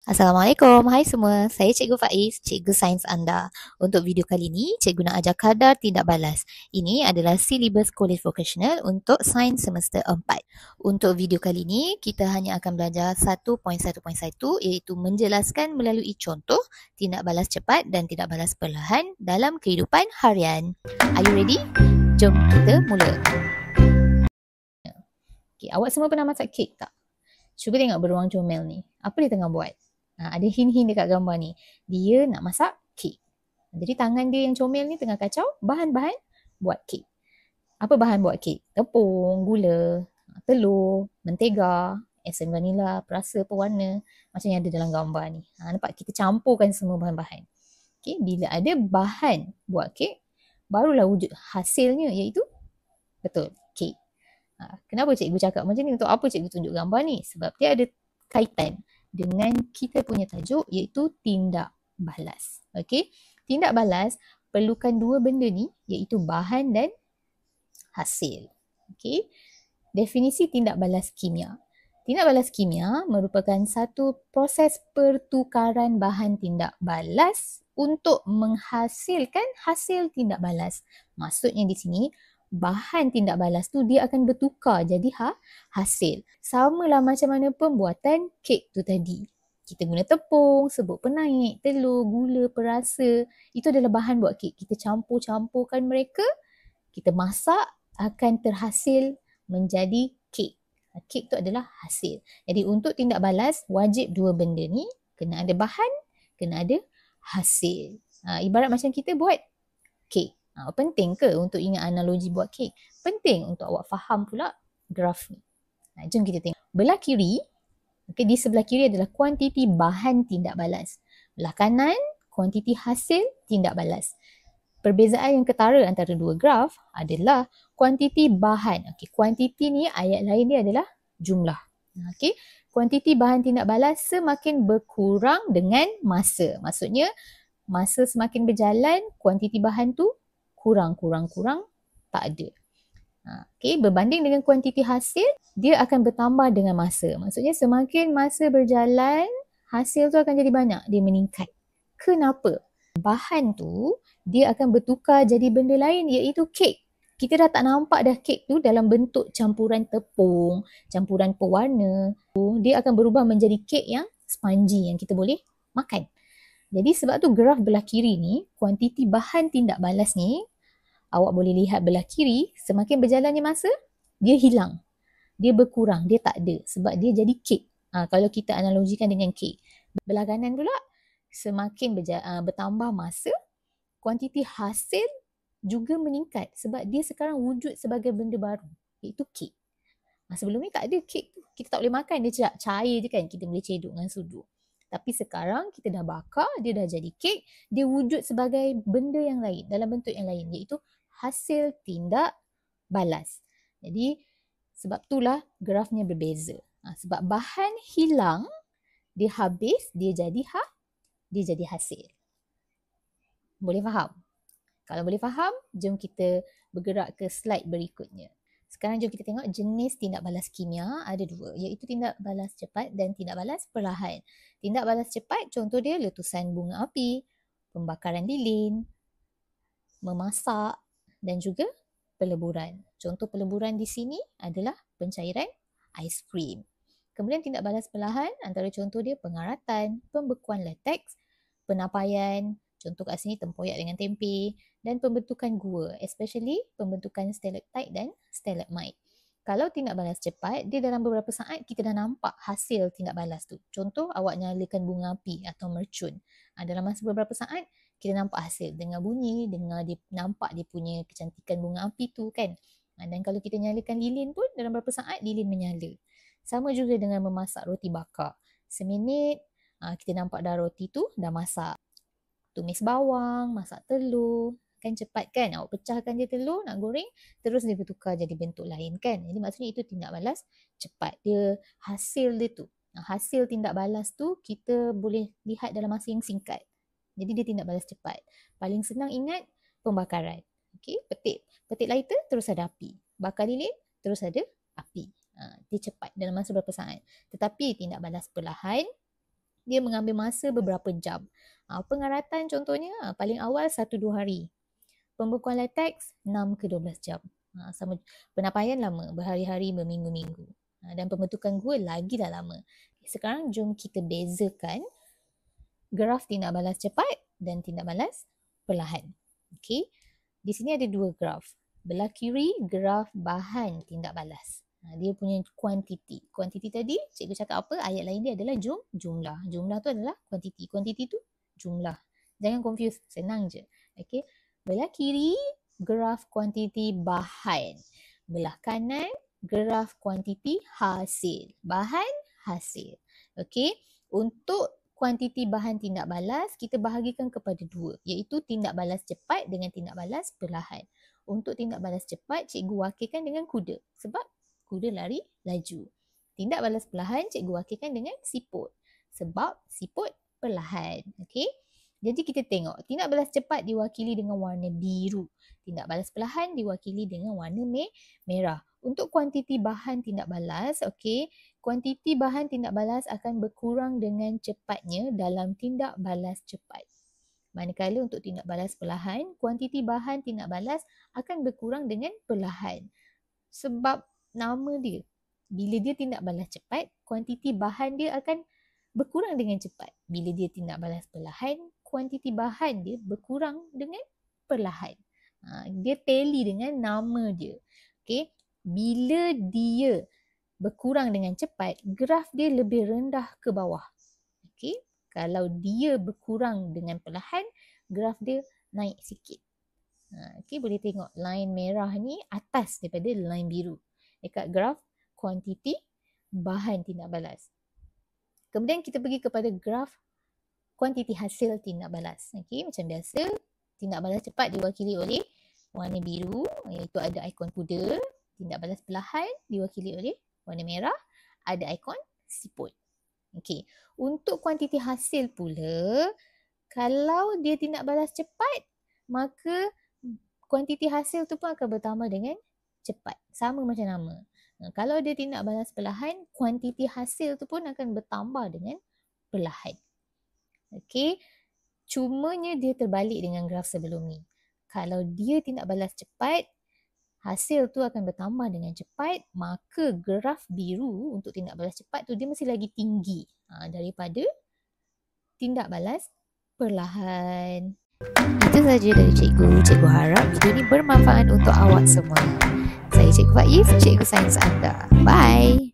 Assalamualaikum, hai semua. Saya Cikgu Faiz, Cikgu Sains anda. Untuk video kali ini, Cikgu nak ajar kadar tindak balas. Ini adalah silibus kolej vocational untuk Sains semester 4. Untuk video kali ini, kita hanya akan belajar 1.1.1 iaitu menjelaskan melalui contoh tindak balas cepat dan tindak balas perlahan dalam kehidupan harian. Are you ready? Jom kita mula. Okay, awak semua pernah masak kek tak? Cuba tengok beruang comel ni. Apa dia tengah buat? Ada hint-hint dekat gambar ni. Dia nak masak kek. Jadi tangan dia yang comel ni tengah kacau bahan-bahan buat kek. Apa bahan buat kek? Tepung, gula, telur, mentega, esen vanila, perasa, pewarna. Macam yang ada dalam gambar ni. Nampak? Kita campurkan semua bahan-bahan. Okay, bila ada bahan buat kek, barulah wujud hasilnya iaitu betul, kek. Kenapa cikgu cakap macam ni? Untuk apa cikgu tunjuk gambar ni? Sebab dia ada kaitan dengan kita punya tajuk iaitu tindak balas. Okey, tindak balas perlukan dua benda ni iaitu bahan dan hasil. Okey, definisi tindak balas kimia. Tindak balas kimia merupakan satu proses pertukaran bahan tindak balas untuk menghasilkan hasil tindak balas. Maksudnya di sini bahan tindak balas tu dia akan bertukar jadi hasil. Sama lah macam mana pembuatan kek tu tadi. Kita guna tepung, serbuk penaik, telur, gula, perasa. Itu adalah bahan buat kek. Kita campur-campurkan mereka, kita masak, akan terhasil menjadi kek. Kek tu adalah hasil. Jadi untuk tindak balas, wajib dua benda ni. Kena ada bahan, kena ada hasil. Ibarat macam kita buat kek. Penting ke untuk ingat analogi buat kek? Penting untuk awak faham pula graf ni. Jom kita tengok. Belah kiri, okay, di sebelah kiri adalah kuantiti bahan tindak balas. Belah kanan, kuantiti hasil tindak balas. Perbezaan yang ketara antara dua graf adalah kuantiti bahan. Okay, kuantiti ni ayat lain dia adalah jumlah. Okay, kuantiti bahan tindak balas semakin berkurang dengan masa. Maksudnya, masa semakin berjalan, kuantiti bahan tu kurang, tak ada. Okay, berbanding dengan kuantiti hasil, dia akan bertambah dengan masa. Maksudnya semakin masa berjalan, hasil tu akan jadi banyak, dia meningkat. Kenapa? Bahan tu, dia akan bertukar jadi benda lain iaitu kek. Kita dah tak nampak dah kek tu dalam bentuk campuran tepung, campuran pewarna. Dia akan berubah menjadi kek yang spongy yang kita boleh makan. Jadi sebab tu graf belah kiri ni, kuantiti bahan tindak balas ni, awak boleh lihat belah kiri, semakin berjalannya masa, dia hilang. Dia berkurang, dia tak ada. Sebab dia jadi kek. Kalau kita analogikan dengan kek. Belah kanan pula, semakin bertambah masa, kuantiti hasil juga meningkat. Sebab dia sekarang wujud sebagai benda baru, iaitu kek. Sebelum ni tak ada kek tu. Kita tak boleh makan, dia cair je kan. Kita boleh cedok dengan sudu. Tapi sekarang kita dah bakar, dia dah jadi kek, dia wujud sebagai benda yang lain, dalam bentuk yang lain, iaitu hasil tindak balas. Jadi sebab itulah grafnya berbeza. Sebab bahan hilang, dia habis, dia jadi hasil. Boleh faham? Kalau boleh faham, jom kita bergerak ke slide berikutnya. Sekarang jom kita tengok jenis tindak balas kimia ada dua, iaitu tindak balas cepat dan tindak balas perlahan. Tindak balas cepat, contoh dia letusan bunga api, pembakaran lilin, memasak dan juga peleburan. Contoh peleburan di sini adalah pencairan ais krim. Kemudian tindak balas perlahan, antara contoh dia pengaratan, pembekuan lateks, penapaian, contoh kat sini tempoyak dengan tempe, dan pembentukan gua, especially pembentukan stalactite dan stalagmite. Kalau tindak balas cepat, dia dalam beberapa saat kita dah nampak hasil tindak balas tu. Contoh awak nyalakan bunga api atau mercun. Dalam masa beberapa saat, kita nampak hasil. Dengar bunyi, nampak dia punya kecantikan bunga api tu kan. Dan kalau kita nyalakan lilin pun, dalam beberapa saat lilin menyala. Sama juga dengan memasak roti bakar. Seminit, kita nampak dah roti tu dah masak. Tumis bawang, masak telur, kan cepat kan? Awak pecahkan je telur, nak goreng, terus dia bertukar jadi bentuk lain kan? Jadi maksudnya itu tindak balas cepat. Dia hasil dia tu. Hasil tindak balas tu kita boleh lihat dalam masa yang singkat. Jadi dia tindak balas cepat. Paling senang ingat pembakaran. Okay, petik lighter terus ada api. Bakar lilin terus ada api. Dia cepat dalam masa berapa saat. Tetapi tindak balas perlahan, dia mengambil masa beberapa jam. Pengaratan contohnya paling awal 1-2 hari. Pembekuan lateks 6 ke 12 jam. Sama penapaian lama, berhari-hari, berminggu-minggu. Dan pembentukan gua lagi dah lama. Sekarang jom kita bezakan graf tindak balas cepat dan tindak balas perlahan. Okey. Di sini ada 2 graf. Belah kiri graf bahan tindak balas. Dia punya kuantiti. Kuantiti tadi cikgu cakap apa? Ayat lain dia adalah jumlah. Jumlah tu adalah kuantiti. Kuantiti tu jumlah. Jangan confuse, senang je. Okey. Belah kiri graf kuantiti bahan. Belah kanan graf kuantiti hasil. Bahan, hasil. Okey. Untuk kuantiti bahan tindak balas kita bahagikan kepada 2, iaitu tindak balas cepat dengan tindak balas perlahan. Untuk tindak balas cepat cikgu wakilkan dengan kuda sebab kuda lari laju. Tindak balas perlahan cikgu wakilkan dengan siput sebab siput perlahan. Okey. Jadi kita tengok tindak balas cepat diwakili dengan warna biru. Tindak balas perlahan diwakili dengan warna merah. Untuk kuantiti bahan tindak balas, okey, kuantiti bahan tindak balas akan berkurang dengan cepatnya dalam tindak balas cepat. Manakala untuk tindak balas perlahan, kuantiti bahan tindak balas akan berkurang dengan perlahan. Sebab nama dia, bila dia tindak balas cepat, kuantiti bahan dia akan berkurang dengan cepat. Bila dia tindak balas perlahan, kuantiti bahan dia berkurang dengan perlahan. Dia tally dengan nama dia. Okay. Bila dia berkurang dengan cepat, graf dia lebih rendah ke bawah. Okay. Kalau dia berkurang dengan perlahan, graf dia naik sikit. Okay, boleh tengok line merah ni atas daripada line biru dekat graf kuantiti bahan tindak balas. Kemudian kita pergi kepada graf kuantiti hasil tindak balas. Okay, macam biasa, tindak balas cepat diwakili oleh warna biru, iaitu ada ikon kuda. Tindak balas perlahan diwakili oleh warna merah, ada ikon siput. Okay. Untuk kuantiti hasil pula, kalau dia tindak balas cepat, maka kuantiti hasil tu pun akan bertambah dengan cepat. Sama macam nama. Kalau dia tindak balas perlahan, kuantiti hasil tu pun akan bertambah dengan perlahan. Okay. Cumanya dia terbalik dengan graf sebelum ni. Kalau dia tindak balas cepat, hasil tu akan bertambah dengan cepat, maka graf biru untuk tindak balas cepat tu dia mesti lagi tinggi daripada tindak balas perlahan. Itu saja dari cikgu. Cikgu harap video ni bermanfaat untuk awak semua. Saya Cikgu Faiz, Cikgu Sains anda. Bye!